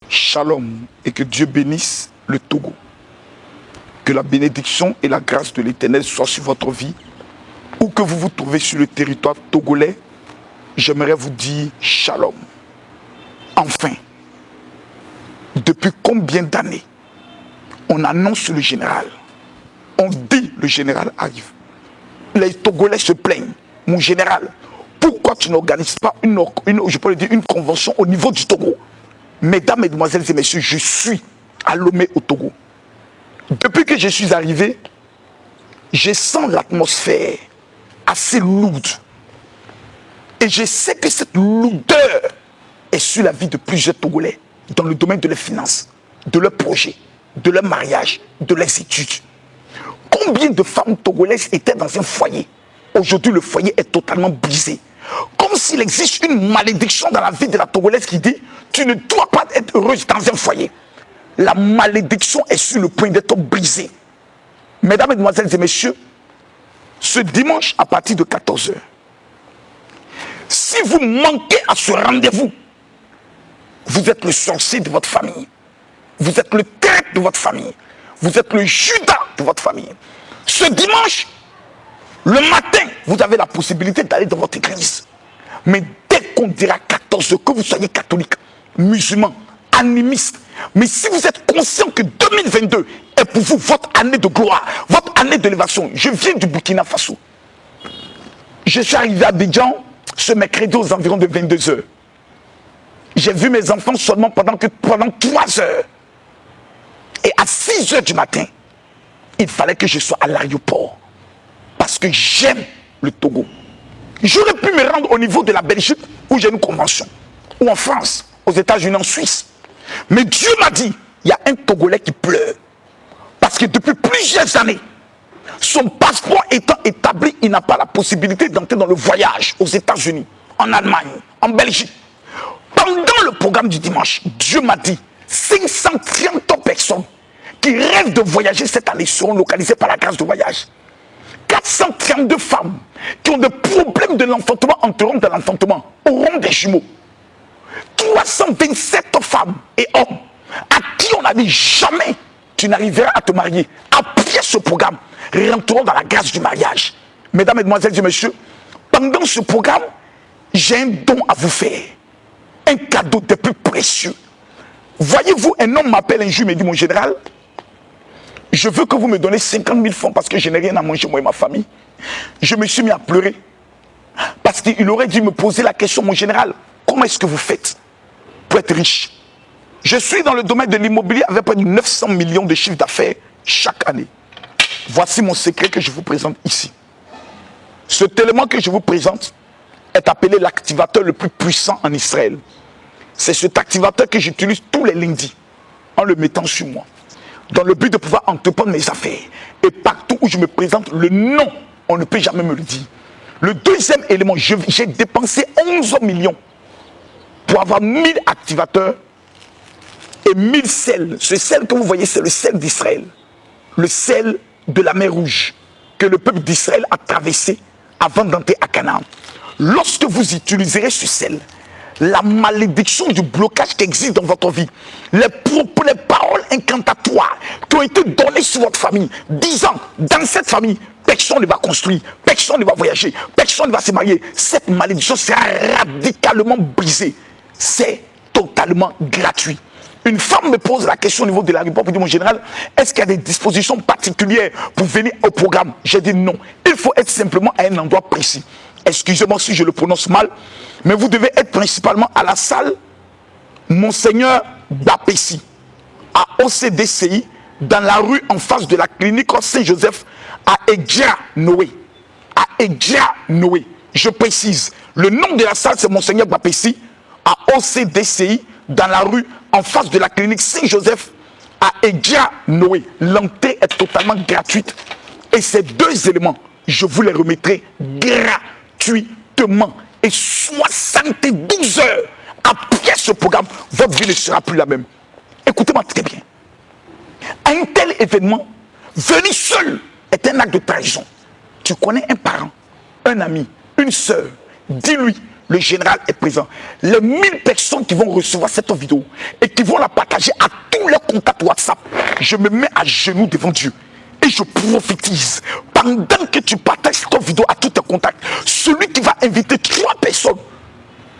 Shalom et que Dieu bénisse le Togo. Que la bénédiction et la grâce de l'Éternel soient sur votre vie. Où que vous vous trouvez sur le territoire togolais, j'aimerais vous dire Shalom. Enfin, depuis combien d'années on annonce le général, on dit le général arrive. Les Togolais se plaignent. Mon général, pourquoi tu n'organises pas une convention au niveau du Togo? Mesdames, mesdemoiselles et messieurs, je suis à Lomé au Togo. Depuis que je suis arrivé, je sens l'atmosphère assez lourde. Et je sais que cette lourdeur est sur la vie de plusieurs Togolais dans le domaine de leurs finances, de leurs projets, de leur mariage, de leurs études. Combien de femmes togolaises étaient dans un foyer? Aujourd'hui, le foyer est totalement brisé. Comme s'il existe une malédiction dans la vie de la Togolaise qui dit « Tu ne dois pas être heureuse dans un foyer ». La malédiction est sur le point d'être brisée. Mesdames, mesdemoiselles et messieurs, ce dimanche à partir de 14 h, si vous manquez à ce rendez-vous, vous êtes le sorcier de votre famille. Vous êtes le traître de votre famille. Vous êtes le Judas de votre famille. Ce dimanche, le matin, vous avez la possibilité d'aller dans votre église. Mais dès qu'on dira 14 h, que vous soyez catholique, musulman, animiste, mais si vous êtes conscient que 2022 est pour vous votre année de gloire, votre année d'élévation, je viens du Burkina Faso. Je suis arrivé à Abidjan ce mercredi aux environs de 22 h. J'ai vu mes enfants seulement pendant 3 heures. Et à 6 h du matin, il fallait que je sois à l'aéroport. Parce que j'aime le Togo. J'aurais pu me rendre au niveau de la Belgique où j'ai une convention. Ou en France, aux États-Unis, en Suisse. Mais Dieu m'a dit, il y a un Togolais qui pleure. Parce que depuis plusieurs années, son passeport étant établi, il n'a pas la possibilité d'entrer dans le voyage aux États-Unis, en Allemagne, en Belgique. Pendant le programme du dimanche, Dieu m'a dit, 530 personnes qui rêvent de voyager cette année seront localisées par la grâce de voyage. 432 femmes qui ont des problèmes de l'enfantement entreront dans l'enfantement, auront des jumeaux. 327 femmes et hommes à qui on a dit jamais tu n'arriveras à te marier, après ce programme, rentreront dans la grâce du mariage. Mesdames, mesdemoiselles et messieurs, pendant ce programme, j'ai un don à vous faire. Un cadeau des plus précieux. Voyez-vous, un homme m'appelle un jour et me dit, mon général, je veux que vous me donnez 50 000 francs parce que je n'ai rien à manger, moi et ma famille. Je me suis mis à pleurer. Parce qu'il aurait dû me poser la question, mon général, comment est-ce que vous faites pour être riche? Je suis dans le domaine de l'immobilier avec près de 900 millions de chiffre d'affaires chaque année. Voici mon secret que je vous présente ici. Cet élément que je vous présente est appelé l'activateur le plus puissant en Israël. C'est cet activateur que j'utilise tous les lundis en le mettant sur moi. Dans le but de pouvoir entreprendre mes affaires. Et partout où je me présente, le nom, on ne peut jamais me le dire. Le deuxième élément, j'ai dépensé 11 millions pour avoir 1000 activateurs et 1000 sels. Ce sel que vous voyez, c'est le sel d'Israël. Le sel de la mer Rouge que le peuple d'Israël a traversé avant d'entrer à Canaan. Lorsque vous utiliserez ce sel, la malédiction du blocage qui existe dans votre vie, les paroles incantatoires qui ont été données sur votre famille, disant, dans cette famille, personne ne va construire, personne ne va voyager, personne ne va se marier. Cette malédiction sera radicalement brisée. C'est totalement gratuit. Une femme me pose la question au niveau de l'aéroport pour dire, mon général, est-ce qu'il y a des dispositions particulières pour venir au programme? J'ai dit non. Il faut être simplement à un endroit précis. Excusez-moi si je le prononce mal, mais vous devez être principalement à la salle Monseigneur Bapessi, à OCDCI, dans la rue en face de la clinique Saint-Joseph, à Edja Noé. À Edja Noé. Je précise, le nom de la salle c'est Monseigneur Bapessi, à OCDCI, dans la rue en face de la clinique Saint-Joseph, à Edja Noé. L'entrée est totalement gratuite. Et ces deux éléments, je vous les remettrai gratuitement. Et 72 heures après ce programme, votre vie ne sera plus la même. Écoutez-moi très bien. Un tel événement, venir seul est un acte de trahison. Tu connais un parent, un ami, une soeur, dis-lui, le général est présent. Les 1000 personnes qui vont recevoir cette vidéo et qui vont la partager à tous leurs contacts WhatsApp, je me mets à genoux devant Dieu. Et je prophétise, pendant que tu partages cette vidéo à tous tes contacts, celui qui va inviter 3 personnes,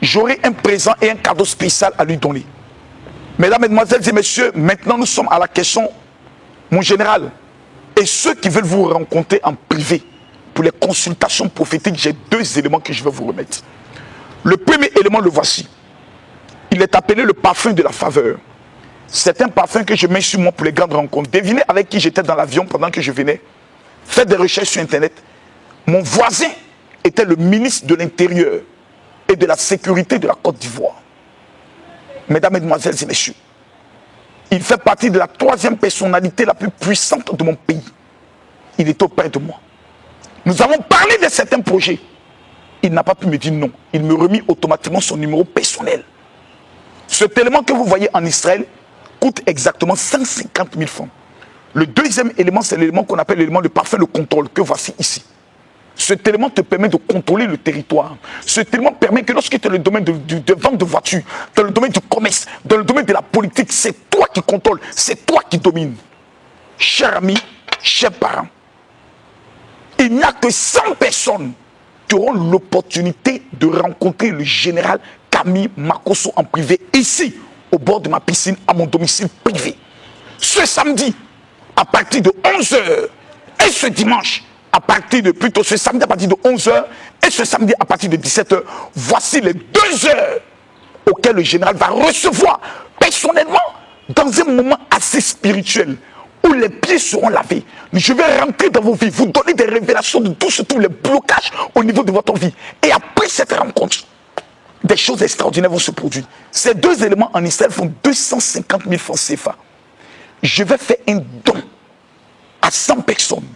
j'aurai un présent et un cadeau spécial à lui donner. Mesdames, Mesdemoiselles et Messieurs, maintenant nous sommes à la question, mon général, et ceux qui veulent vous rencontrer en privé pour les consultations prophétiques, j'ai 2 éléments que je vais vous remettre. Le premier élément, le voici. Il est appelé le parfum de la faveur. C'est un parfum que je mets sur moi pour les grandes rencontres. Devinez avec qui j'étais dans l'avion pendant que je venais. Faites des recherches sur Internet. Mon voisin était le ministre de l'Intérieur et de la Sécurité de la Côte d'Ivoire. Mesdames, Mesdemoiselles et Messieurs, il fait partie de la 3e personnalité la plus puissante de mon pays. Il est auprès de moi. Nous avons parlé de certains projets. Il n'a pas pu me dire non. Il me remit automatiquement son numéro personnel. Cet élément que vous voyez en Israël coûte exactement 150 000 francs. Le deuxième élément, c'est l'élément qu'on appelle l'élément de parfum de contrôle, que voici ici. Cet élément te permet de contrôler le territoire. Cet élément permet que lorsque tu es dans le domaine de vente de voitures, dans le domaine du commerce, dans le domaine de la politique, c'est toi qui contrôles, c'est toi qui domines. Chers amis, chers parents, il n'y a que 100 personnes qui auront l'opportunité de rencontrer le général Camille Makosso en privé, ici, au bord de ma piscine, à mon domicile privé. Ce samedi, à partir de 11h, et ce dimanche, plutôt ce samedi à partir de 11h, et ce samedi à partir de 17h, voici les 2 heures auxquelles le général va recevoir personnellement, dans un moment assez spirituel, où les pieds seront lavés. Je vais rentrer dans vos vies, vous donner des révélations de tous les blocages au niveau de votre vie. Et après cette rencontre, des choses extraordinaires vont se produire. Ces 2 éléments en Israël font 250 000 francs CFA. Je vais faire un don à 100 personnes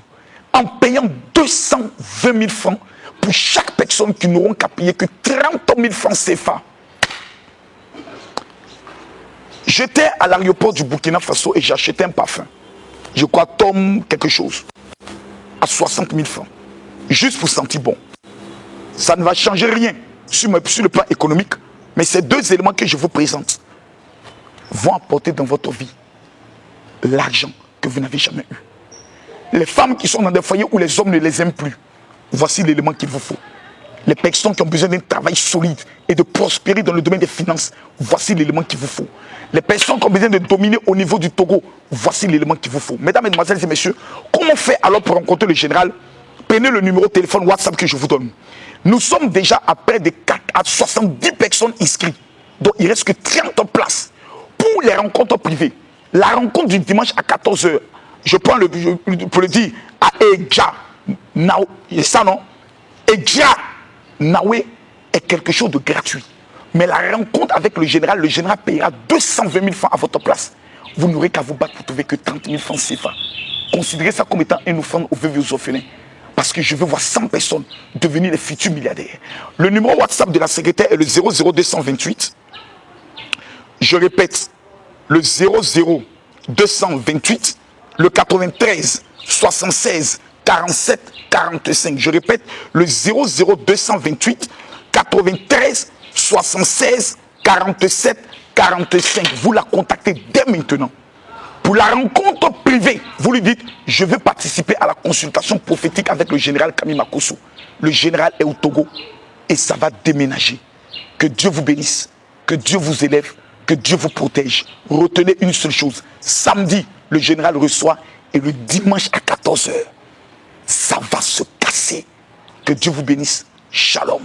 en payant 220 000 francs pour chaque personne qui n'auront qu'à payer que 30 000 francs CFA. J'étais à l'aéroport du Burkina Faso et j'ai acheté un parfum. Je crois Tom quelque chose, à 60 000 francs, juste pour sentir bon. Ça ne va changer rien sur le plan économique, mais ces 2 éléments que je vous présente vont apporter dans votre vie l'argent que vous n'avez jamais eu. Les femmes qui sont dans des foyers où les hommes ne les aiment plus, voici l'élément qu'il vous faut. Les personnes qui ont besoin d'un travail solide et de prospérer dans le domaine des finances, voici l'élément qu'il vous faut. Les personnes qui ont besoin de dominer au niveau du Togo, voici l'élément qu'il vous faut. Mesdames, Mesdemoiselles et Messieurs, comment faire alors pour rencontrer le général? Prenez le numéro de téléphone WhatsApp que je vous donne. Nous sommes déjà à près de 4 à 70 personnes inscrites. Donc il ne reste que 30 places pour les rencontres privées. La rencontre du dimanche à 14h, je prends pour le dire, à Edja Naoué, ça non? Edja Naoué est quelque chose de gratuit. Mais la rencontre avec le général payera 220 000 francs à votre place. Vous n'aurez qu'à vous battre pour trouver que 30 000 francs CFA. Considérez ça comme étant une offrande aux veuves et aux orphelins. Parce que je veux voir 100 personnes devenir les futurs milliardaires. Le numéro WhatsApp de la secrétaire est le 00228. Je répète, le 00228, le 93 76 47 45. Je répète, le 00228 93 76 47 45. Vous la contactez dès maintenant. Pour la rencontre privée, vous lui dites, je veux participer à la consultation prophétique avec le général Camille Makosso. Le général est au Togo et ça va déménager. Que Dieu vous bénisse, que Dieu vous élève, que Dieu vous protège. Retenez une seule chose. Samedi, le général reçoit et le dimanche à 14h, ça va se casser. Que Dieu vous bénisse. Shalom.